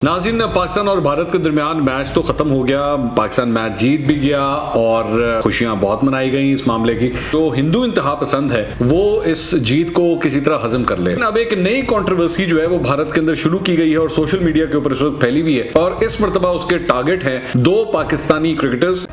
नाज़रीन, पाकिस्तान और भारत के दरमियान मैच तो खत्म हो गया। पाकिस्तान मैच जीत भी गया और खुशियां बहुत मनाई गई इस मामले की। तो हिंदू इंतहा पसंद है वो इस जीत को किसी तरह हजम कर ले। अब एक नई कंट्रोवर्सी जो है वो भारत के अंदर शुरू की गई है और सोशल मीडिया के ऊपर इस वक्त फैली हुई है और इस मर्तबा उसके टारगेट हैं दो पाकिस्तानी क्रिकेटर्स।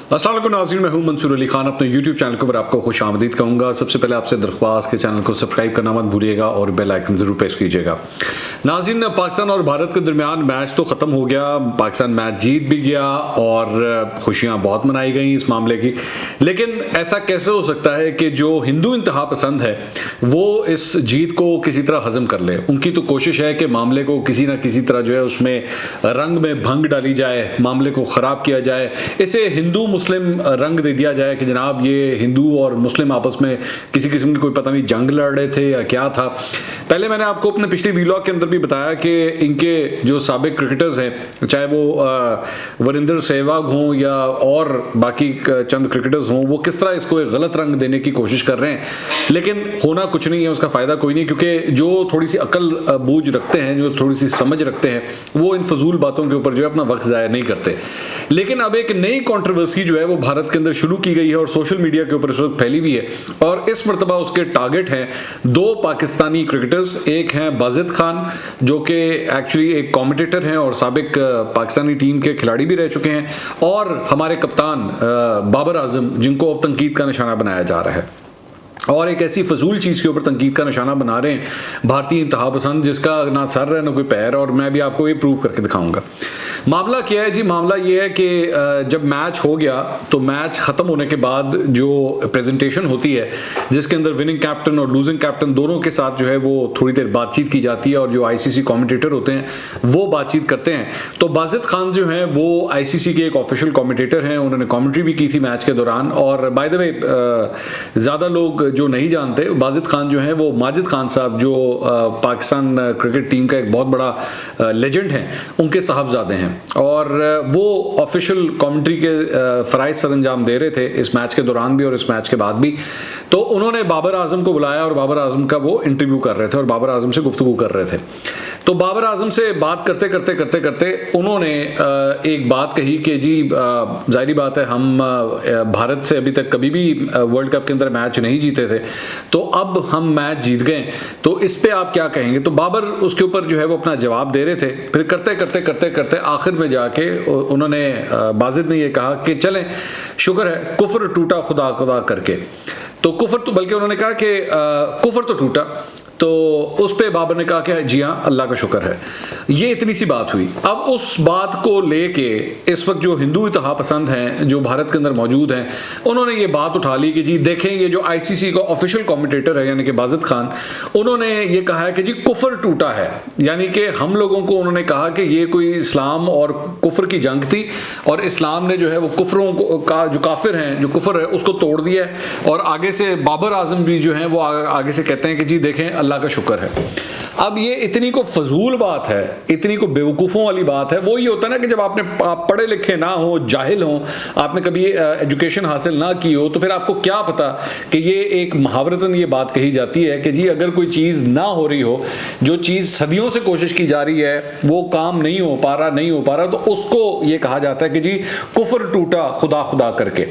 अस्सलाम वालेकुम नाज़रीन, मैं हूं मंसूर अली खान। अपने YouTube चैनल के ऊपर आपको खुश आमदीद कहूँगा। सबसे पहले आपसे दरख्वास्त के चैनल को सब्सक्राइब करना मत भूलिएगा और बेल आइकन ज़रूर प्रेस कीजिएगा। नाज़रीन, पाकिस्तान और भारत के दरमियान मैच तो ख़त्म हो गया। पाकिस्तान मैच जीत भी गया और खुशियाँ बहुत मनाई गई इस मामले की। लेकिन ऐसा कैसे हो सकता है कि जो हिंदू इंतहा पसंद है वो इस जीत को किसी तरह हजम कर ले। उनकी तो कोशिश है कि मामले को किसी ना किसी तरह जो है उसमें रंग में भंग डाली जाए, मामले को ख़राब किया जाए, इसे हिंदू मुस्लिम रंग दे दिया जाए कि जनाब ये हिंदू और मुस्लिम आपस में किसी किस्म की कोई पता नहीं जंग लड़ रहे थे या क्या था। पहले मैंने आपको अपने पिछले वीलॉग के अंदर भी बताया कि इनके जो साबिक क्रिकेटर्स हैं, चाहे वो वरिंदर सहवाग हों या और बाकी चंद क्रिकेटर्स हों, वो किस तरह इसको एक गलत रंग देने की कोशिश कर रहे हैं। लेकिन होना कुछ नहीं है, उसका फ़ायदा कोई नहीं, क्योंकि जो थोड़ी सी अकल बूझ रखते हैं, जो थोड़ी सी समझ रखते हैं, वो इन फजूल बातों के ऊपर जो है अपना वक्त ज़ाया नहीं करते। लेकिन अब एक नई कंट्रोवर्सी जो है वो भारत के अंदर शुरू की गई है और सोशल मीडिया के ऊपर इस वक्त फैली हुई है और इस मर्तबा उसके टारगेट हैं दो पाकिस्तानी क्रिकेटर्स। एक हैं बाजिद खान जो कि एक्चुअली एक कमेंटेटर हैं और साबिक पाकिस्तानी टीम के खिलाड़ी भी रह चुके हैं, और हमारे कप्तान बाबर आजम जिनको अब तनकीद का निशाना बनाया जा रहा है और एक ऐसी फजूल चीज़ के ऊपर तनकीद का निशाना बना रहे हैं भारतीय इंतहा पसंद, जिसका ना सर है ना कोई पैर, और मैं भी आपको ये प्रूव करके दिखाऊंगा। मामला क्या है जी? मामला ये है कि जब मैच हो गया तो मैच ख़त्म होने के बाद जो प्रेजेंटेशन होती है जिसके अंदर विनिंग कैप्टन और लूजिंग कैप्टन दोनों के साथ जो है वो थोड़ी देर बातचीत की जाती है और जो आईसीसी कमेंटेटर होते हैं वो बातचीत करते हैं। तो बाजिद खान जो है वो आईसीसी के एक ऑफिशियल कमेंटेटर हैं, उन्होंने कमेंट्री भी की थी मैच के दौरान। और बाय द वे ज़्यादा लोग जो नहीं जानते, बाजिद खान जो है वो माजिद खान साहब जो पाकिस्तान क्रिकेट टीम का एक बहुत बड़ा लेजेंड हैं, उनके साहबजादे हैं और वो ऑफिशियल कमेंट्री के फ़राइज़ सरअंजाम दे रहे थे इस मैच के दौरान भी और इस मैच के बाद भी। तो उन्होंने बाबर आजम को बुलाया और बाबर आजम का वो इंटरव्यू कर रहे थे और बाबर आजम से गुफ्तगू कर रहे थे। तो बाबर आजम से बात करते करते करते करते उन्होंने एक बात कही कि जी जाहिर बात है हम भारत से अभी तक कभी भी वर्ल्ड कप के अंदर मैच नहीं जीते थे, तो अब हम मैच जीत गए, तो इस पे आप क्या कहेंगे? तो बाबर उसके ऊपर जो है वो अपना जवाब दे रहे थे। फिर करते करते करते करते आखिर में जाके उन्होंने बाजिद ने ये कहा कि चलें, शुक्र है कुफ्र टूटा खुदा खुदा करके। तो कुफ्र तो बल्कि उन्होंने कहा कि कुफ्र तो टूटा, तो उस पे बाबर ने कहा कि जी हाँ अल्लाह का शुक्र है। ये इतनी सी बात हुई। अब उस बात को लेके इस वक्त जो हिंदू इंतहा पसंद हैं जो भारत के अंदर मौजूद हैं, उन्होंने ये बात उठा ली कि जी देखें ये जो आईसीसी का ऑफिशियल कमेंटेटर है यानी कि बाजिद खान, उन्होंने ये कहा है कि जी कुफ्र टूटा है, यानी कि हम लोगों को उन्होंने कहा कि ये कोई इस्लाम और कुफ्र की जंग थी और इस्लाम ने जो है वो कुफ्रों का जो काफिर हैं, जो कुफ्र है उसको तोड़ दिया है। और आगे से बाबर आजम भी जो है वो आगे से कहते हैं कि जी देखें अल्लाह का शुक्र है। अब ये इतनी को फजूल बात है, इतनी को बेवकूफ़ों वाली बात है। वो ये होता है ना कि जब आप पढ़े लिखे ना हो, जाहिल हो, आपने कभी एजुकेशन हासिल ना की हो, तो फिर आपको क्या पता कि ये एक मुहावरतन ये बात कही जाती है कि जी अगर कोई चीज़ ना हो रही हो, जो चीज़ सदियों से कोशिश की जा रही है, वो काम नहीं हो पा रहा, तो उसको ये कहा जाता है कि जी कुफ्र टूटा खुदा खुदा करके।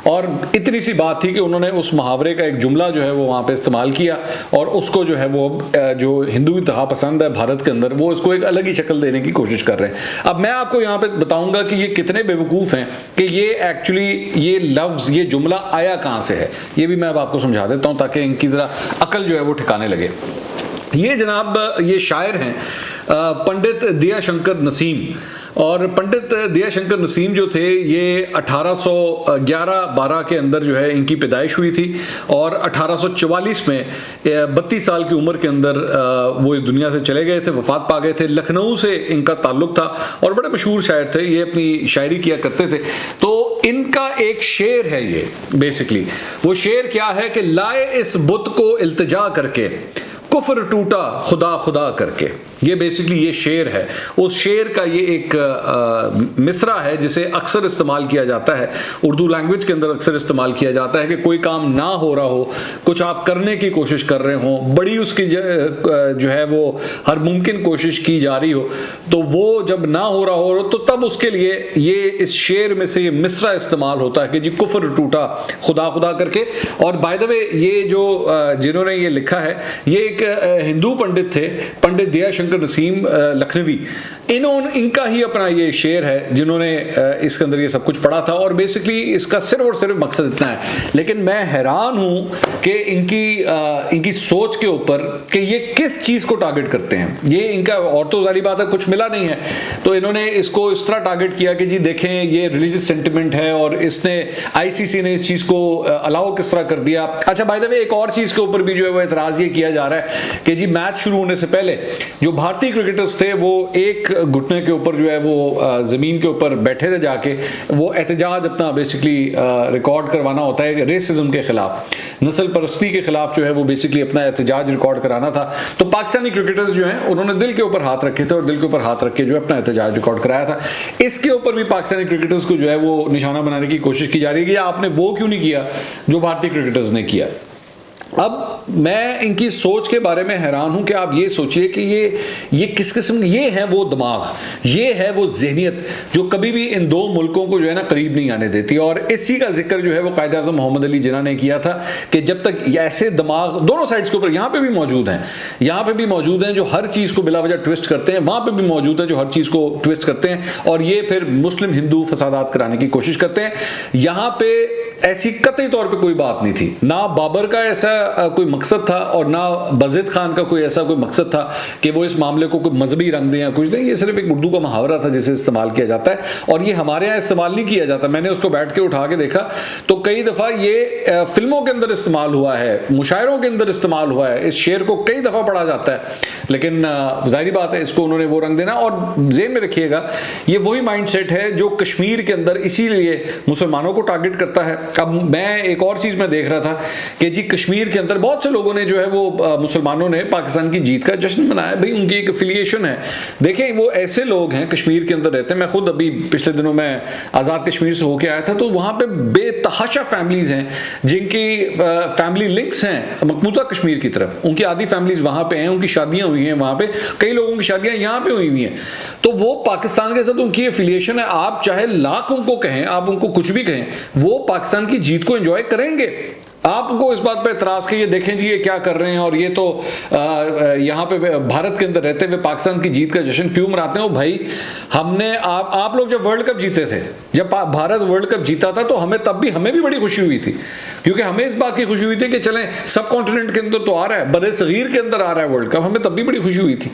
और इतनी सी बात थी कि उन्होंने उस मुहावरे का एक जुमला जो है वो वहाँ पे इस्तेमाल किया और उसको जो है वो जो हिंदू इंतहा पसंद है भारत के अंदर, वो इसको एक अलग ही शक्ल देने की कोशिश कर रहे हैं। अब मैं आपको यहाँ पे बताऊंगा कि ये कितने बेवकूफ़ हैं कि ये एक्चुअली ये लफ्ज़, ये जुमला आया कहाँ से है, ये भी मैं अब आपको समझा देता हूँ ताकि इनकी ज़रा अकल जो है वो ठिकाने लगे। ये जनाब ये शायर हैं पंडित दया शंकर नसीम, और पंडित दया शंकर नसीम जो थे ये 1811-12 के अंदर जो है इनकी पैदाइश हुई थी और 1844 में 32 साल की उम्र के अंदर वो इस दुनिया से चले गए थे, वफात पा गए थे। लखनऊ से इनका ताल्लुक था और बड़े मशहूर शायर थे, ये अपनी शायरी किया करते थे। तो इनका एक शेर है ये, बेसिकली वो शेर क्या है कि लाए इस बुत को इल्तिजा करके, कुफ्र टूटा खुदा खुदा करके। ये बेसिकली ये शेर है, उस शेर का ये एक मिसरा है जिसे अक्सर इस्तेमाल किया जाता है, उर्दू लैंग्वेज के अंदर अक्सर इस्तेमाल किया जाता है कि कोई काम ना हो रहा हो, कुछ आप करने की कोशिश कर रहे हो, बड़ी उसकी जो है वो हर मुमकिन कोशिश की जा रही हो, तो वो जब ना हो रहा हो तो तब उसके लिए ये इस शेर में से ये मिसरा इस्तेमाल होता है कि जी कुफर टूटा खुदा खुदा करके। और बाय द वे ये जो जिन्होंने ये लिखा है ये एक हिंदू पंडित थे, पंडित दयाशंकर नसीम लखनवी, इनका ही अपना ये शेर है जिन्होंने इसके अंदर ये सब कुछ पढ़ा था। और बेसिकली इसका सिर्फ और सिर्फ मकसद इतना है, लेकिन मैं हैरान हूं कि इनकी सोच के ऊपर कि ये किस चीज को टारगेट करते हैं। ये इनका और तो जारी बात है कुछ मिला नहीं है, तो इन्होंने इसको इस तरह टारगेट किया कि जी देखें ये रिलीजियस सेंटिमेंट है और इसने आईसीसी ने इस चीज को अलाउ किस तरह कर दिया। अच्छा बाय द वे एक और चीज के ऊपर भी जो है वो एतराज ये किया जा रहा है कि जी मैच शुरू होने से पहले जो भारतीय क्रिकेटर्स थे वो एक घुटने के ऊपर जो है वो जमीन के ऊपर बैठे थे, जाके वो एहतजाज अपना बेसिकली रिकॉर्ड करवाना होता है रेसिज्म के खिलाफ, नस्ल परस्ती के खिलाफ जो है वो बेसिकली अपना एहतजाज रिकॉर्ड कराना था। तो पाकिस्तानी क्रिकेटर्स जो हैं उन्होंने दिल के ऊपर हाथ रखे थे और दिल के ऊपर हाथ रख के जो अपना एहतजाज रिकॉर्ड कराया था। इसके ऊपर भी पाकिस्तानी क्रिकेटर्स को जो है वो निशाना बनाने की कोशिश की जा रही है कि आपने वो क्यों नहीं किया जो भारतीय क्रिकेटर्स ने किया। अब मैं इनकी सोच के बारे में हैरान हूं कि आप ये सोचिए कि ये किस किस्म, ये है वो दिमाग, ये है वो ज़हनियत जो कभी भी इन दो मुल्कों को जो है ना करीब नहीं आने देती। और इसी का जिक्र जो है वो कायद आज़म मोहम्मद अली जिन्ना ने किया था कि जब तक ऐसे दिमाग दोनों साइड्स के ऊपर, यहाँ पे भी मौजूद हैं, यहाँ पे भी मौजूद हैं जो हर चीज़ को बिला वजह ट्विस्ट करते हैं, वहाँ पर भी मौजूद हैं जो हर चीज़ को ट्विस्ट करते हैं और ये फिर मुस्लिम हिंदू फसादात कराने की कोशिश करते हैं। यहाँ पे ऐसी कतई तौर पे कोई बात नहीं थी, ना बाबर का ऐसा कोई मकसद था और ना बज़ीद खान का कोई ऐसा कोई मकसद था कि वो इस मामले को कोई मजहबी रंग दें या कुछ दें। ये सिर्फ एक उर्दू का मुहावरा था जिसे इस्तेमाल किया जाता है और ये हमारे यहाँ इस्तेमाल नहीं किया जाता। मैंने उसको बैठ के उठा के देखा तो कई दफ़ा ये फिल्मों के अंदर इस्तेमाल हुआ है, मुशायरों के अंदर इस्तेमाल हुआ है, इस शेर को कई दफ़ा पढ़ा जाता है, लेकिन जाहिर बात है इसको उन्होंने वो रंग देना। और जेहन में रखिएगा ये वही माइंड सेट है जो कश्मीर के अंदर इसीलिए मुसलमानों को टारगेट करता है। अब मैं एक और चीज़ में देख रहा था कि जी कश्मीर के अंदर बहुत से लोगों ने जो है वो मुसलमानों ने पाकिस्तान की जीत का जश्न मनाया, भाई उनकी एक एफिलिएशन है। देखें वो ऐसे लोग हैं कश्मीर के अंदर रहते हैं, मैं खुद अभी पिछले दिनों में आज़ाद कश्मीर से होके आया था तो वहाँ पे बेतहाशा फैमिलीज हैं जिनकी फैमिली लिंक्स हैं मकबूजा कश्मीर की तरफ, उनकी आधी फैमिलीज वहाँ पे हैं, उनकी शादियाँ हुई हैं वहाँ पे, कई लोगों की शादियाँ यहाँ पे हुई हुई हैं, तो वो पाकिस्तान के साथ उनकी एफिलिएशन है। आप चाहे लाख उनको कहें, आप उनको कुछ भी कहें, वो पाकिस्तान की जीत को एंजॉय करेंगे। आपको इस बात पे एतराज कि ये देखें जी ये क्या कर रहे हैं और ये तो यहाँ पे भारत के अंदर रहते हुए पाकिस्तान की जीत का जश्न क्यों मनाते हैं। भाई हमने आप लोग जब वर्ल्ड कप जीते थे, जब भारत वर्ल्ड कप जीता था तो हमें भी बड़ी खुशी हुई थी, क्योंकि हमें इस बात की खुशी हुई थी कि चलें सब कॉन्टिनेंट के अंदर तो आ रहा है, बड़े सगीर के अंदर आ रहा है वर्ल्ड कप, हमें तब भी बड़ी खुशी हुई थी।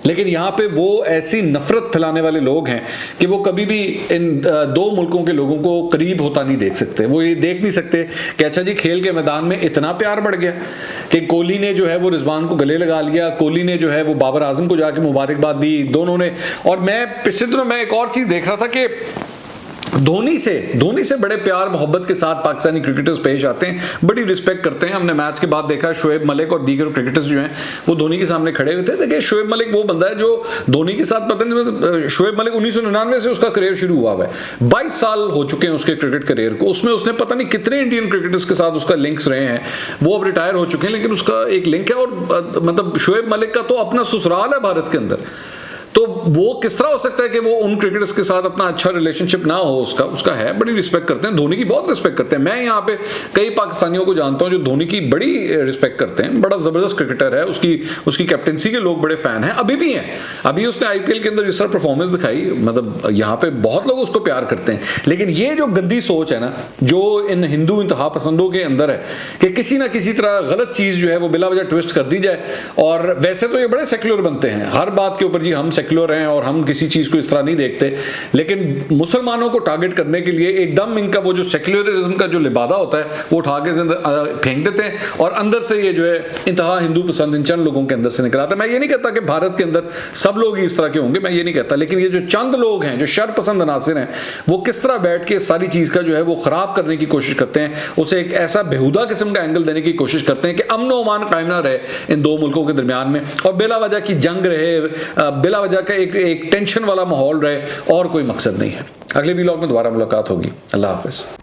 लेकिन यहाँ पे वो ऐसी नफरत फैलाने वाले लोग हैं कि वो कभी भी इन दो मुल्कों के लोगों को करीब होता नहीं देख सकते। वो ये देख नहीं सकते कि अच्छा जी खेल के मैदान में इतना प्यार बढ़ गया कि कोहली ने जो है वो रिजवान को गले लगा लिया, कोहली ने जो है वो बाबर आजम को जाके मुबारकबाद दी, दोनों ने। और मैं पिछले दिनों मैं एक और चीज़ देख रहा था कि धोनी से बड़े प्यार मोहब्बत के साथ पाकिस्तानी क्रिकेटर्स पेश आते हैं, बड़ी रिस्पेक्ट करते हैं। हमने मैच के बाद देखा शोएब मलिक और दीगर क्रिकेटर्स जो हैं वो धोनी के सामने खड़े हुए थे। देखिए शोएब मलिक वो बंदा है जो धोनी के साथ, पता नहीं, शोएब मलिक 1999 से उसका करियर शुरू हुआ है, 22 साल हो चुके हैं उसके क्रिकेट करियर को, उसमें उसने पता नहीं कितने इंडियन क्रिकेटर्स के साथ उसका लिंक्स रहे हैं। वो अब रिटायर हो चुके हैं लेकिन उसका एक लिंक है। और मतलब शोएब मलिक का तो अपना ससुराल है भारत के अंदर, तो वो किस तरह हो सकता है कि वो उन क्रिकेटर्स के साथ अपना अच्छा रिलेशनशिप ना हो। उसका है, बड़ी रिस्पेक्ट करते हैं, धोनी की बहुत रिस्पेक्ट करते हैं। मैं यहाँ पे कई पाकिस्तानियों को जानता हूँ जो धोनी की बड़ी रिस्पेक्ट करते हैं, बड़ा जबरदस्त क्रिकेटर है, उसकी कैप्टनसी के लोग बड़े फैन हैं, अभी भी हैं। अभी उसने आईपीएल के अंदर जिस तरह परफॉर्मेंस दिखाई, मतलब यहाँ पे बहुत लोग उसको प्यार करते हैं। लेकिन ये जो गंदी सोच है ना जो इन हिंदू इंतहा पसंदों के अंदर है कि किसी ना किसी तरह गलत चीज जो है वो बिला वजह ट्विस्ट कर दी जाए। और वैसे तो ये बड़े सेक्युलर बनते हैं, हर बात के ऊपर जी हम सेक्युलर हैं और हम किसी चीज़ को इस तरह नहीं देखते, लेकिन मुसलमानों को टारगेट करने के लिए एकदम इनका वो जो सेक्युलरिज्म का जो लिबादा होता है वो उठा के फेंक देते हैं और अंदर से ये जो है इंतहा हिंदू पसंद इन चंद लोगों के अंदर से निकल आता है। मैं ये नहीं कहता कि भारत के अंदर सब लोग इस तरह के होंगे, मैं ये नहीं कहता, लेकिन ये जो चंद लोग हैं जो शर पसंद अनासिर हैं वो किस तरह बैठ के सारी चीज़ का जो है वो खराब करने की कोशिश करते हैं, उसे एक ऐसा बेहुदा किस्म का एंगल देने की कोशिश करते हैं कि अमन व अमान कायम ना रहे इन दो मुल्कों के दरमियान में और बिला वजह की जंग रहे, बिला वजह का एक टेंशन वाला माहौल रहे और कोई मकसद नहीं है। अगले वीलॉग में दोबारा मुलाकात होगी। अल्लाह हाफिज़।